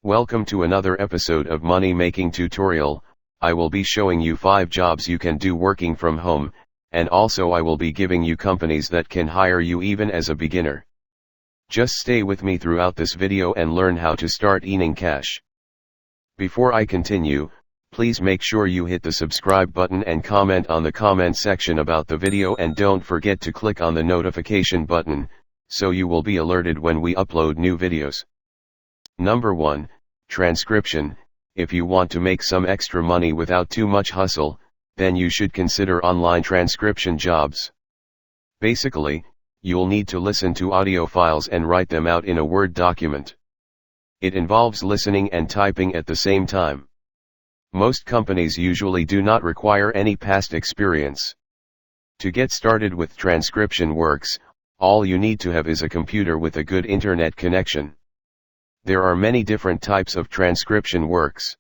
Welcome to another episode of Money Making Tutorial. I will be showing you 5 jobs you can do working from home, and also I will be giving you companies that can hire you even as a beginner. Just stay with me throughout this video and learn how to start earning cash. Before I continue, please make sure you hit the subscribe button and comment on the comment section about the video, and don't forget to click on the notification button, so you will be alerted when we upload new videos. Number 1, transcription. If you want to make some extra money without too much hustle, then you should consider online transcription jobs. Basically, you'll need to listen to audio files and write them out in a Word document. It involves listening and typing at the same time. Most companies usually do not require any past experience. To get started with transcription works, all you need to have is a computer with a good internet connection. There are many different types of transcription works.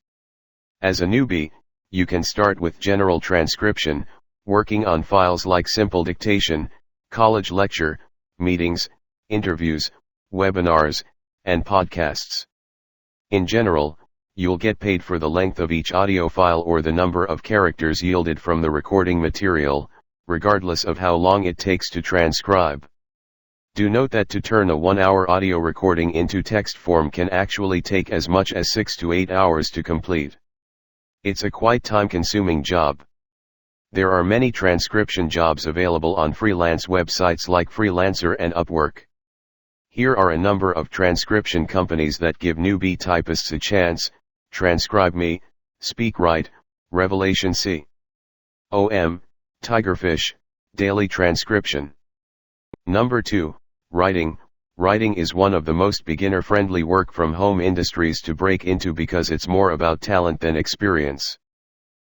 As a newbie, you can start with general transcription, working on files like simple dictation, college lecture, meetings, interviews, webinars, and podcasts. In general, you'll get paid for the length of each audio file or the number of characters yielded from the recording material, regardless of how long it takes to transcribe. Do note that to turn a 1-hour audio recording into text form can actually take as much as 6 to 8 hours to complete. It's a quite time-consuming job. There are many transcription jobs available on freelance websites like Freelancer and Upwork. Here are a number of transcription companies that give newbie typists a chance: TranscribeMe, SpeakWrite, Revelation COM, Tigerfish, Daily Transcription. Number 2, writing. Writing is one of the most beginner-friendly work-from-home industries to break into because it's more about talent than experience.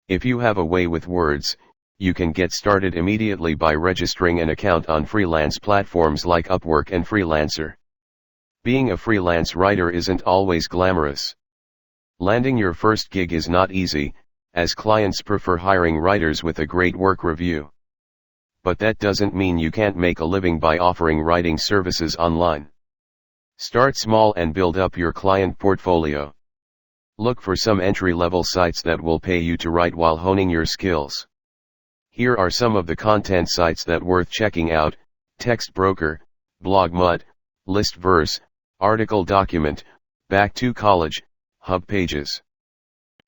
If you have a way with words, you can get started immediately by registering an account on freelance platforms like Upwork and Freelancer. Being a freelance writer isn't always glamorous. Landing your first gig is not easy, as clients prefer hiring writers with a great work review. But that doesn't mean you can't make a living by offering writing services online. Start small and build up your client portfolio. Look for some entry-level sites that will pay you to write while honing your skills. Here are some of the content sites that worth checking out: TextBroker, BlogMut, ListVerse, Article Document, Back2College, HubPages.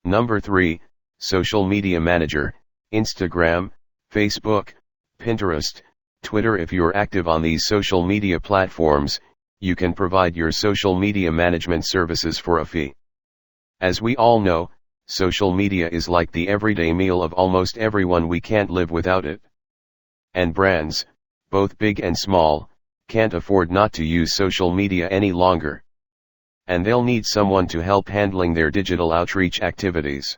Number 3, social media manager. Instagram, Facebook, Pinterest, Twitter. If you're active on these social media platforms, you can provide your social media management services for a fee. As we all know, social media is like the everyday meal of almost everyone. We can't live without it. And brands, both big and small, can't afford not to use social media any longer. And they'll need someone to help handling their digital outreach activities.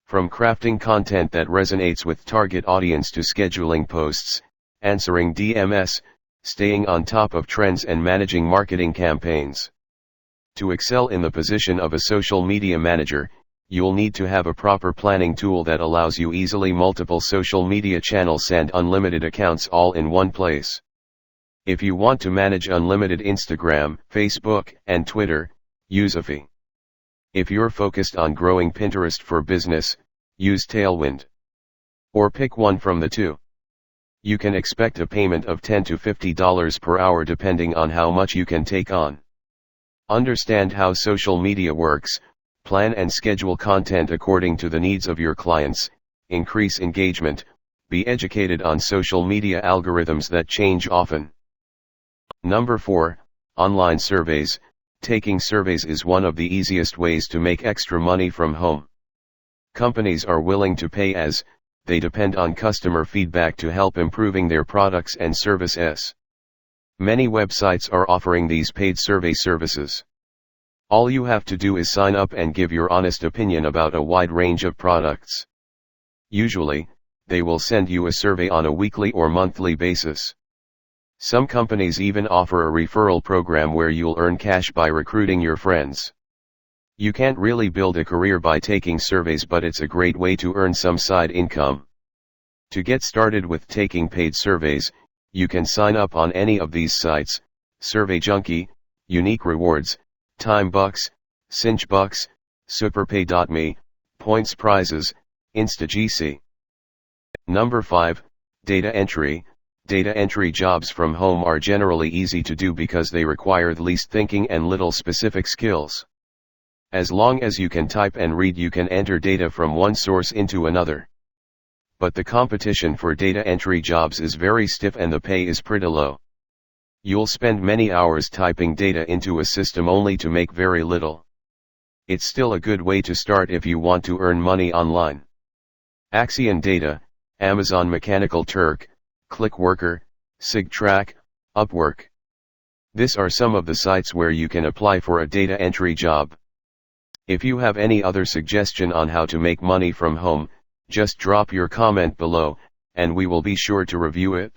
From crafting content that resonates with target audience to scheduling posts, answering DMS, staying on top of trends and managing marketing campaigns. To excel in the position of a social media manager, you'll need to have a proper planning tool that allows you easily multiple social media channels and unlimited accounts all in one place. If you want to manage unlimited Instagram, Facebook, and Twitter, use a fee. If you're focused on growing Pinterest for business, use Tailwind. Or pick one from the two. You can expect a payment of $10 to $50 per hour depending on how much you can take on. Understand how social media works, plan and schedule content according to the needs of your clients, increase engagement, be educated on social media algorithms that change often. Number 4, online surveys. Taking surveys is one of the easiest ways to make extra money from home. Companies are willing to pay as they depend on customer feedback to help improving their products and services. Many websites are offering these paid survey services. All you have to do is sign up and give your honest opinion about a wide range of products. Usually, they will send you a survey on a weekly or monthly basis. Some companies even offer a referral program where you'll earn cash by recruiting your friends. You can't really build a career by taking surveys, but it's a great way to earn some side income. To get started with taking paid surveys, you can sign up on any of these sites: SurveyJunkie, Unique Rewards, TimeBucks, Cinch Bucks, Superpay.me, Points Prizes, InstaGC. Number 5, Data Entry. Data entry jobs from home are generally easy to do because they require the least thinking and little specific skills. As long as you can type and read, you can enter data from one source into another. But the competition for data entry jobs is very stiff and the pay is pretty low. You'll spend many hours typing data into a system only to make very little. It's still a good way to start if you want to earn money online. Axion Data, Amazon Mechanical Turk, ClickWorker, SigTrack, Upwork. These are some of the sites where you can apply for a data entry job. If you have any other suggestion on how to make money from home, just drop your comment below, and we will be sure to review it.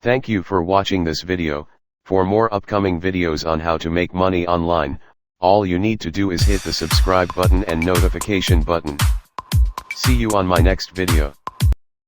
Thank you for watching this video. For more upcoming videos on how to make money online, all you need to do is hit the subscribe button and notification button. See you on my next video.